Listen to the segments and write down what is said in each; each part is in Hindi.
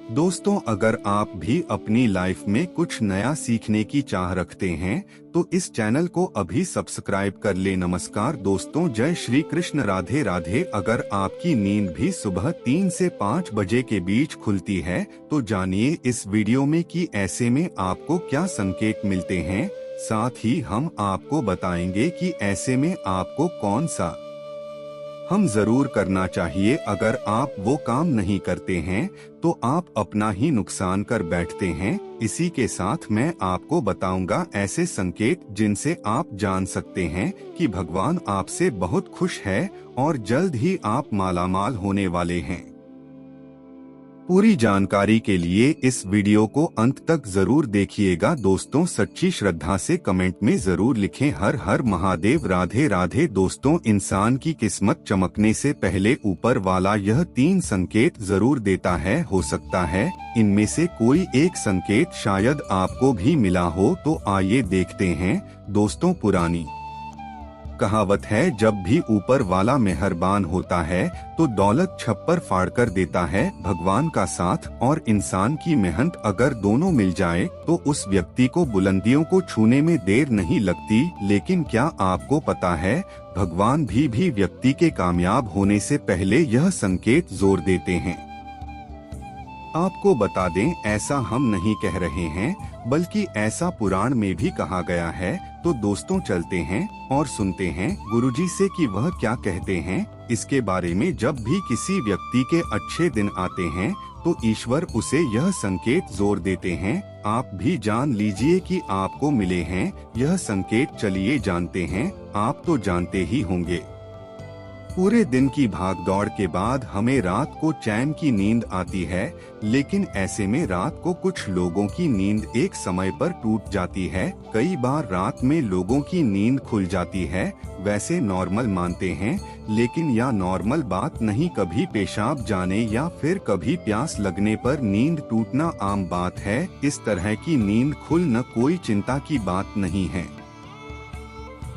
दोस्तों, अगर आप भी अपनी लाइफ में कुछ नया सीखने की चाह रखते हैं तो इस चैनल को अभी सब्सक्राइब कर ले। नमस्कार दोस्तों, जय श्री कृष्ण, राधे राधे। अगर आपकी नींद भी सुबह 3 से 5 बजे के बीच खुलती है तो जानिए इस वीडियो में कि ऐसे में आपको क्या संकेत मिलते हैं। साथ ही हम आपको बताएंगे कि ऐसे में आपको कौन सा हम जरूर करना चाहिए। अगर आप वो काम नहीं करते हैं तो आप अपना ही नुकसान कर बैठते हैं। इसी के साथ मैं आपको बताऊंगा ऐसे संकेत जिनसे आप जान सकते हैं कि भगवान आपसे बहुत खुश है और जल्द ही आप मालामाल होने वाले हैं। पूरी जानकारी के लिए इस वीडियो को अंत तक जरूर देखिएगा। दोस्तों, सच्ची श्रद्धा से कमेंट में जरूर लिखें हर हर महादेव, राधे राधे। दोस्तों, इंसान की किस्मत चमकने से पहले ऊपर वाला यह 3 संकेत जरूर देता है। हो सकता है इनमें से कोई एक संकेत शायद आपको भी मिला हो, तो आइए देखते हैं। दोस्तों, पुरानी कहावत है, जब भी ऊपर वाला मेहरबान होता है तो दौलत छप्पर फाड़ कर देता है। भगवान का साथ और इंसान की मेहनत अगर दोनों मिल जाए तो उस व्यक्ति को बुलंदियों को छूने में देर नहीं लगती। लेकिन क्या आपको पता है, भगवान भी व्यक्ति के कामयाब होने से पहले यह संकेत जोर देते हैं। आपको बता दें, ऐसा हम नहीं कह रहे हैं बल्कि ऐसा पुराण में भी कहा गया है। तो दोस्तों, चलते हैं और सुनते हैं गुरुजी से कि वह क्या कहते हैं इसके बारे में। जब भी किसी व्यक्ति के अच्छे दिन आते हैं तो ईश्वर उसे यह संकेत जोर देते हैं। आप भी जान लीजिए कि आपको मिले हैं यह संकेत। चलिए जानते हैं। आप तो जानते ही होंगे, पूरे दिन की भागदौड़ के बाद हमें रात को चैन की नींद आती है। लेकिन ऐसे में रात को कुछ लोगों की नींद एक समय पर टूट जाती है। कई बार रात में लोगों की नींद खुल जाती है। वैसे नॉर्मल मानते हैं, लेकिन यह नॉर्मल बात नहीं। कभी पेशाब जाने या फिर कभी प्यास लगने पर नींद टूटना आम बात है। इस तरह की नींद खुलना कोई चिंता की बात नहीं है।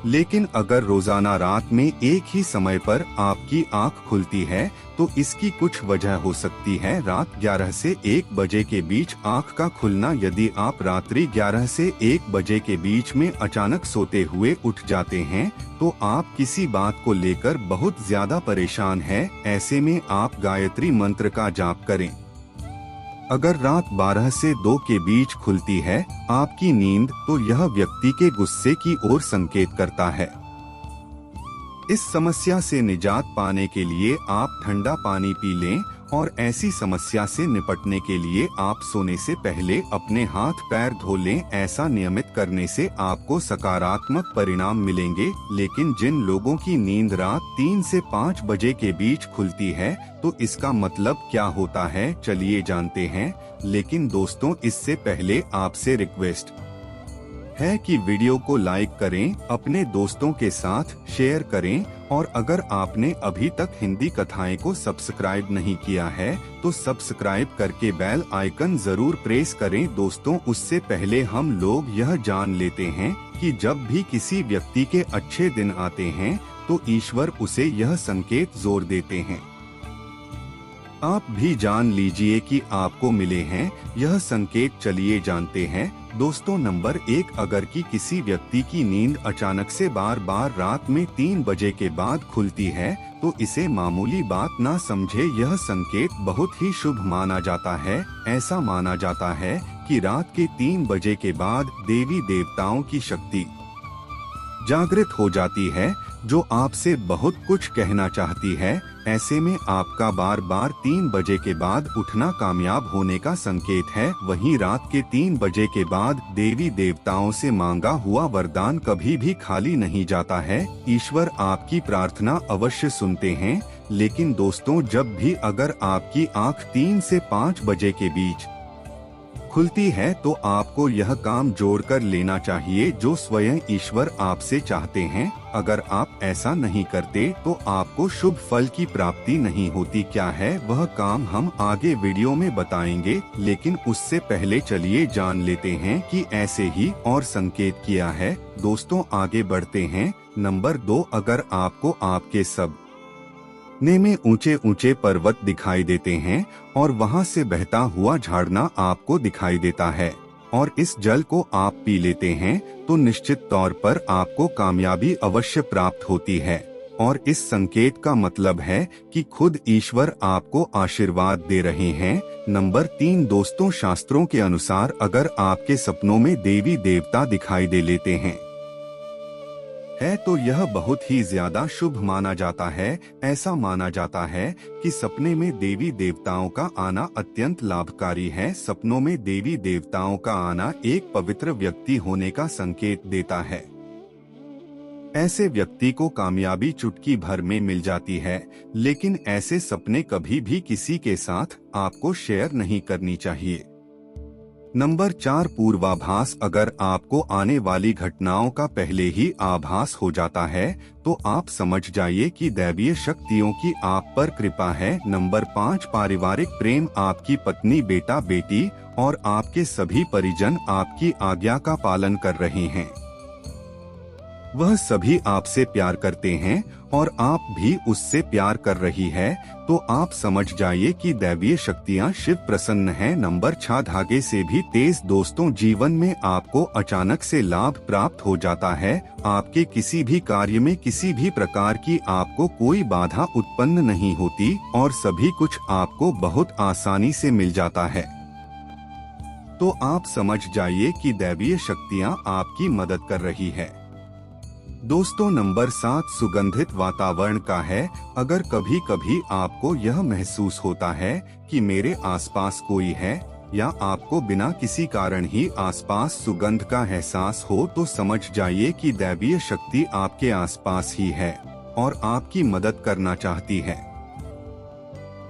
लेकिन अगर रोजाना रात में एक ही समय पर आपकी आंख खुलती है तो इसकी कुछ वजह हो सकती है। रात 11 से 1 बजे के बीच आंख का खुलना। यदि आप रात्रि 11 से 1 बजे के बीच में अचानक सोते हुए उठ जाते हैं तो आप किसी बात को लेकर बहुत ज्यादा परेशान हैं। ऐसे में आप गायत्री मंत्र का जाप करें। अगर रात 12 से 2 के बीच खुलती है आपकी नींद तो यह व्यक्ति के गुस्से की ओर संकेत करता है। इस समस्या से निजात पाने के लिए आप ठंडा पानी पी लें और ऐसी समस्या से निपटने के लिए आप सोने से पहले अपने हाथ पैर धो लें। ऐसा नियमित करने से आपको सकारात्मक परिणाम मिलेंगे। लेकिन जिन लोगों की नींद रात 3 से 5 बजे के बीच खुलती है तो इसका मतलब क्या होता है, चलिए जानते हैं। लेकिन दोस्तों, इससे पहले आपसे रिक्वेस्ट है कि वीडियो को लाइक करें, अपने दोस्तों के साथ शेयर करें और अगर आपने अभी तक हिंदी कथाएं को सब्सक्राइब नहीं किया है तो सब्सक्राइब करके बेल आइकन जरूर प्रेस करें। दोस्तों, उससे पहले हम लोग यह जान लेते हैं कि जब भी किसी व्यक्ति के अच्छे दिन आते हैं तो ईश्वर उसे यह संकेत जोर देते हैं। आप भी जान लीजिए कि आपको मिले हैं यह संकेत। चलिए जानते हैं। दोस्तों, नंबर 1, अगर कि किसी व्यक्ति की नींद अचानक से बार बार रात में 3 बजे के बाद खुलती है तो इसे मामूली बात ना समझे। यह संकेत बहुत ही शुभ माना जाता है। ऐसा माना जाता है कि रात के 3 बजे के बाद देवी देवताओं की शक्ति जागृत हो जाती है जो आपसे बहुत कुछ कहना चाहती है। ऐसे में आपका बार बार 3 बजे के बाद उठना कामयाब होने का संकेत है। वहीं रात के 3 बजे के बाद देवी देवताओं से मांगा हुआ वरदान कभी भी खाली नहीं जाता है। ईश्वर आपकी प्रार्थना अवश्य सुनते हैं। लेकिन दोस्तों, जब भी अगर आपकी आंख 3 से 5 बजे के बीच खुलती है तो आपको यह काम जोड़कर लेना चाहिए जो स्वयं ईश्वर आपसे चाहते हैं। अगर आप ऐसा नहीं करते तो आपको शुभ फल की प्राप्ति नहीं होती। क्या है वह काम, हम आगे वीडियो में बताएंगे। लेकिन उससे पहले चलिए जान लेते हैं कि ऐसे ही और संकेत किया है। दोस्तों, आगे बढ़ते हैं। नंबर 2, अगर आपको आपके सब में ऊंचे ऊंचे पर्वत दिखाई देते हैं और वहां से बहता हुआ झरना आपको दिखाई देता है और इस जल को आप पी लेते हैं तो निश्चित तौर पर आपको कामयाबी अवश्य प्राप्त होती है और इस संकेत का मतलब है कि खुद ईश्वर आपको आशीर्वाद दे रहे हैं। नंबर 3 दोस्तों, शास्त्रों के अनुसार अगर आपके सपनों में देवी देवता दिखाई दे लेते हैं तो यह बहुत ही ज्यादा शुभ माना जाता है। ऐसा माना जाता है कि सपने में देवी देवताओं का आना अत्यंत लाभकारी है। सपनों में देवी देवताओं का आना एक पवित्र व्यक्ति होने का संकेत देता है। ऐसे व्यक्ति को कामयाबी चुटकी भर में मिल जाती है, लेकिन ऐसे सपने कभी भी किसी के साथ आपको शेयर नहीं करनी चाहिए। नंबर 4 पूर्वाभास। अगर आपको आने वाली घटनाओं का पहले ही आभास हो जाता है तो आप समझ जाइए कि दैवीय शक्तियों की आप पर कृपा है। नंबर 5 पारिवारिक प्रेम। आपकी पत्नी, बेटा, बेटी और आपके सभी परिजन आपकी आज्ञा का पालन कर रहे हैं। वह सभी आपसे प्यार करते हैं और आप भी उससे प्यार कर रही है, तो आप समझ जाइए कि दैवीय शक्तियां शिव प्रसन्न हैं। नंबर 6 धागे से भी तेज। दोस्तों, जीवन में आपको अचानक से लाभ प्राप्त हो जाता है। आपके किसी भी कार्य में किसी भी प्रकार की आपको कोई बाधा उत्पन्न नहीं होती और सभी कुछ आपको बहुत आसानी से मिल जाता है। तो आप समझ जाइए कि दैवीय शक्तियां आपकी मदद कर रही है। दोस्तों, नंबर 7 सुगंधित वातावरण का है। अगर कभी कभी आपको यह महसूस होता है कि मेरे आसपास कोई है या आपको बिना किसी कारण ही आसपास सुगंध का एहसास हो तो समझ जाइए कि दैवीय शक्ति आपके आसपास ही है और आपकी मदद करना चाहती है।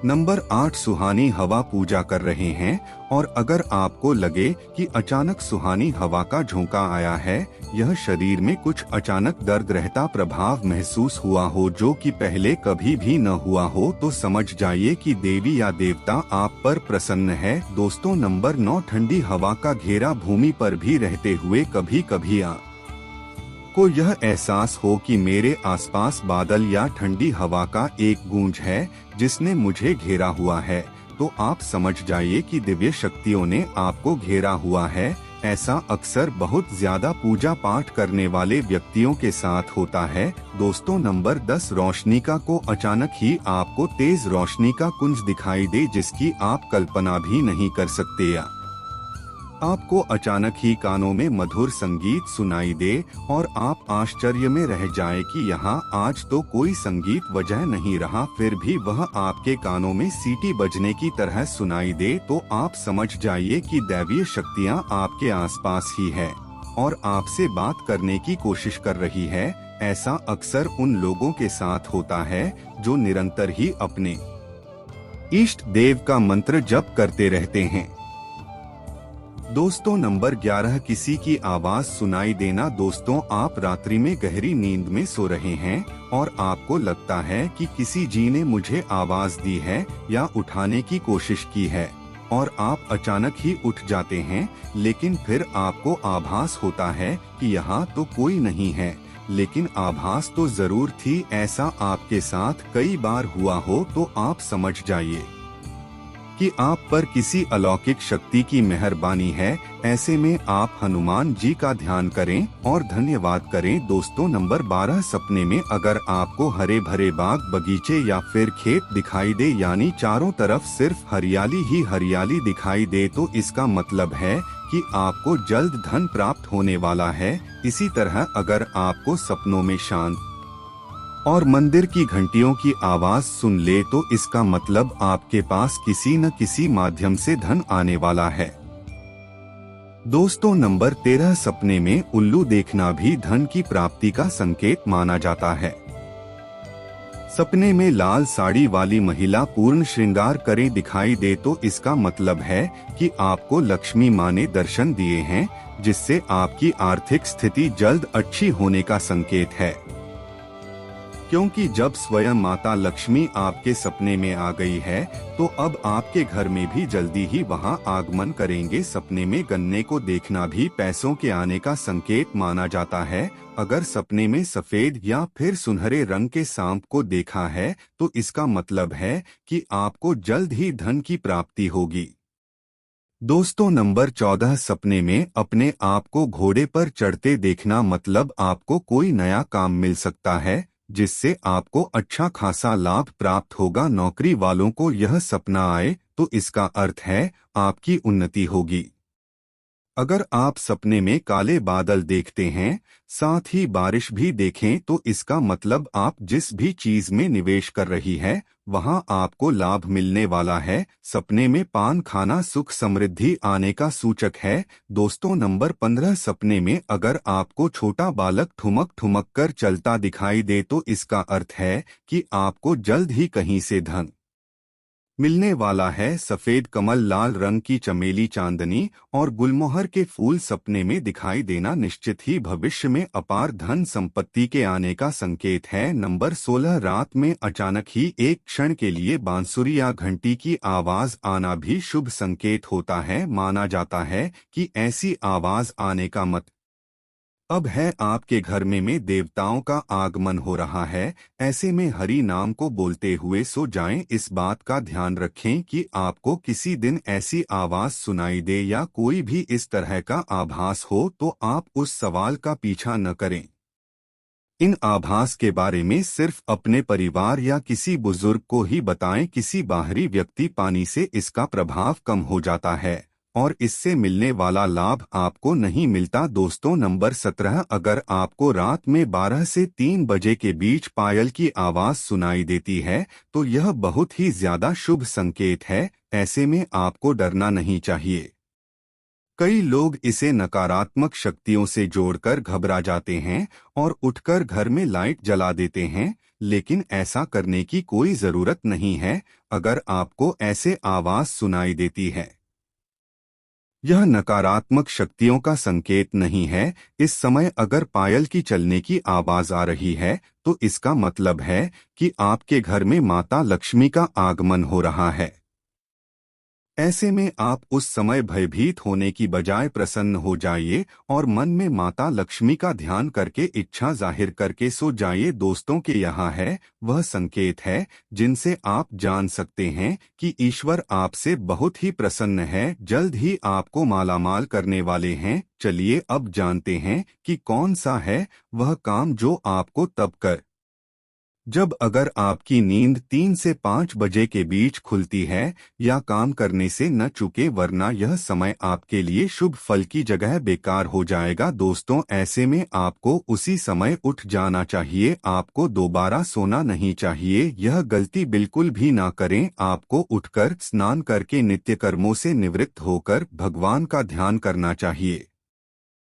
नंबर 8 सुहानी हवा। पूजा कर रहे हैं और अगर आपको लगे कि अचानक सुहानी हवा का झोंका आया है, यह शरीर में कुछ अचानक दर्द रहता प्रभाव महसूस हुआ हो जो कि पहले कभी भी न हुआ हो, तो समझ जाइए कि देवी या देवता आप पर प्रसन्न है। दोस्तों, नंबर 9 ठंडी हवा का घेरा। भूमि पर भी रहते हुए कभी कभी को यह एहसास हो कि मेरे आसपास बादल या ठंडी हवा का एक गूंज है जिसने मुझे घेरा हुआ है, तो आप समझ जाइए कि दिव्य शक्तियों ने आपको घेरा हुआ है। ऐसा अक्सर बहुत ज्यादा पूजा पाठ करने वाले व्यक्तियों के साथ होता है। दोस्तों, नंबर 10 रोशनी का। को अचानक ही आपको तेज रोशनी का कुंज दिखाई दे जिसकी आप कल्पना भी नहीं कर सकते, या आपको अचानक ही कानों में मधुर संगीत सुनाई दे और आप आश्चर्य में रह जाएं कि यहाँ आज तो कोई संगीत वजह नहीं रहा, फिर भी वह आपके कानों में सीटी बजने की तरह सुनाई दे, तो आप समझ जाइए कि दैवीय शक्तियाँ आपके आसपास ही है और आपसे बात करने की कोशिश कर रही है। ऐसा अक्सर उन लोगों के साथ होता है जो निरंतर ही अपने इष्ट देव का मंत्र जप करते रहते हैं। दोस्तों, नंबर 11 किसी की आवाज सुनाई देना। दोस्तों, आप रात्रि में गहरी नींद में सो रहे हैं और आपको लगता है कि किसी जी ने मुझे आवाज दी है या उठाने की कोशिश की है और आप अचानक ही उठ जाते हैं, लेकिन फिर आपको आभास होता है कि यहाँ तो कोई नहीं है, लेकिन आभास तो जरूर थी। ऐसा आपके साथ कई बार हुआ हो तो आप समझ जाइए कि आप पर किसी अलौकिक शक्ति की मेहरबानी है। ऐसे में आप हनुमान जी का ध्यान करें और धन्यवाद करें। दोस्तों, नंबर 12 सपने में अगर आपको हरे भरे बाग, बगीचे या फिर खेत दिखाई दे, यानी चारों तरफ सिर्फ हरियाली ही हरियाली दिखाई दे, तो इसका मतलब है कि आपको जल्द धन प्राप्त होने वाला है। इसी तरह अगर आपको सपनों में शांत और मंदिर की घंटियों की आवाज सुन ले तो इसका मतलब आपके पास किसी न किसी माध्यम से धन आने वाला है। दोस्तों, नंबर 13 सपने में उल्लू देखना भी धन की प्राप्ति का संकेत माना जाता है। सपने में लाल साड़ी वाली महिला पूर्ण श्रृंगार करे दिखाई दे तो इसका मतलब है कि आपको लक्ष्मी माँ ने दर्शन दिए हैं, जिससे आपकी आर्थिक स्थिति जल्द अच्छी होने का संकेत है। क्योंकि जब स्वयं माता लक्ष्मी आपके सपने में आ गई है तो अब आपके घर में भी जल्दी ही वहां आगमन करेंगे। सपने में गन्ने को देखना भी पैसों के आने का संकेत माना जाता है। अगर सपने में सफेद या फिर सुनहरे रंग के सांप को देखा है तो इसका मतलब है कि आपको जल्द ही धन की प्राप्ति होगी। दोस्तों, नंबर 14, सपने में अपने आप को घोड़े पर चढ़ते देखना मतलब आपको कोई नया काम मिल सकता है जिससे आपको अच्छा खासा लाभ प्राप्त होगा। नौकरी वालों को यह सपना आए तो इसका अर्थ है आपकी उन्नति होगी। अगर आप सपने में काले बादल देखते हैं, साथ ही बारिश भी देखें तो इसका मतलब आप जिस भी चीज में निवेश कर रही है वहां आपको लाभ मिलने वाला है। सपने में पान खाना सुख समृद्धि आने का सूचक है। दोस्तों, नंबर 15, सपने में अगर आपको छोटा बालक ठुमक ठुमक कर चलता दिखाई दे तो इसका अर्थ है कि आपको जल्द ही कहीं से धन मिलने वाला है। सफेद कमल, लाल रंग की चमेली, चांदनी और गुलमोहर के फूल सपने में दिखाई देना निश्चित ही भविष्य में अपार धन संपत्ति के आने का संकेत है। नंबर 16, रात में अचानक ही एक क्षण के लिए बांसुरी या घंटी की आवाज आना भी शुभ संकेत होता है। माना जाता है कि ऐसी आवाज आने का अब है आपके घर में देवताओं का आगमन हो रहा है। ऐसे में हरि नाम को बोलते हुए सो जाएं। इस बात का ध्यान रखें कि आपको किसी दिन ऐसी आवाज सुनाई दे या कोई भी इस तरह का आभास हो तो आप उस सवाल का पीछा न करें। इन आभास के बारे में सिर्फ अपने परिवार या किसी बुजुर्ग को ही बताएं। किसी बाहरी व्यक्ति पानी से इसका प्रभाव कम हो जाता है और इससे मिलने वाला लाभ आपको नहीं मिलता। दोस्तों, नंबर 17, अगर आपको रात में 12 से 3 बजे के बीच पायल की आवाज सुनाई देती है तो यह बहुत ही ज्यादा शुभ संकेत है। ऐसे में आपको डरना नहीं चाहिए। कई लोग इसे नकारात्मक शक्तियों से जोड़कर घबरा जाते हैं और उठकर घर में लाइट जला देते हैं, लेकिन ऐसा करने की कोई जरूरत नहीं है। अगर आपको ऐसे आवाज सुनाई देती है, यह नकारात्मक शक्तियों का संकेत नहीं है। इस समय अगर पायल की चलने की आवाज आ रही है तो इसका मतलब है कि आपके घर में माता लक्ष्मी का आगमन हो रहा है। ऐसे में आप उस समय भयभीत होने की बजाय प्रसन्न हो जाइए और मन में माता लक्ष्मी का ध्यान करके इच्छा जाहिर करके सो जाइए। दोस्तों के यहाँ है वह संकेत है जिनसे आप जान सकते हैं कि ईश्वर आपसे बहुत ही प्रसन्न है, जल्द ही आपको मालामाल करने वाले हैं। चलिए अब जानते हैं कि कौन सा है वह काम जो आपको तब कर जब अगर आपकी नींद 3 से 5 बजे के बीच खुलती है या काम करने से न चूके, वरना यह समय आपके लिए शुभ फल की जगह बेकार हो जाएगा। दोस्तों, ऐसे में आपको उसी समय उठ जाना चाहिए। आपको दोबारा सोना नहीं चाहिए। यह गलती बिल्कुल भी ना करें। आपको उठकर स्नान करके नित्य कर्मों से निवृत्त होकर भगवान का ध्यान करना चाहिए।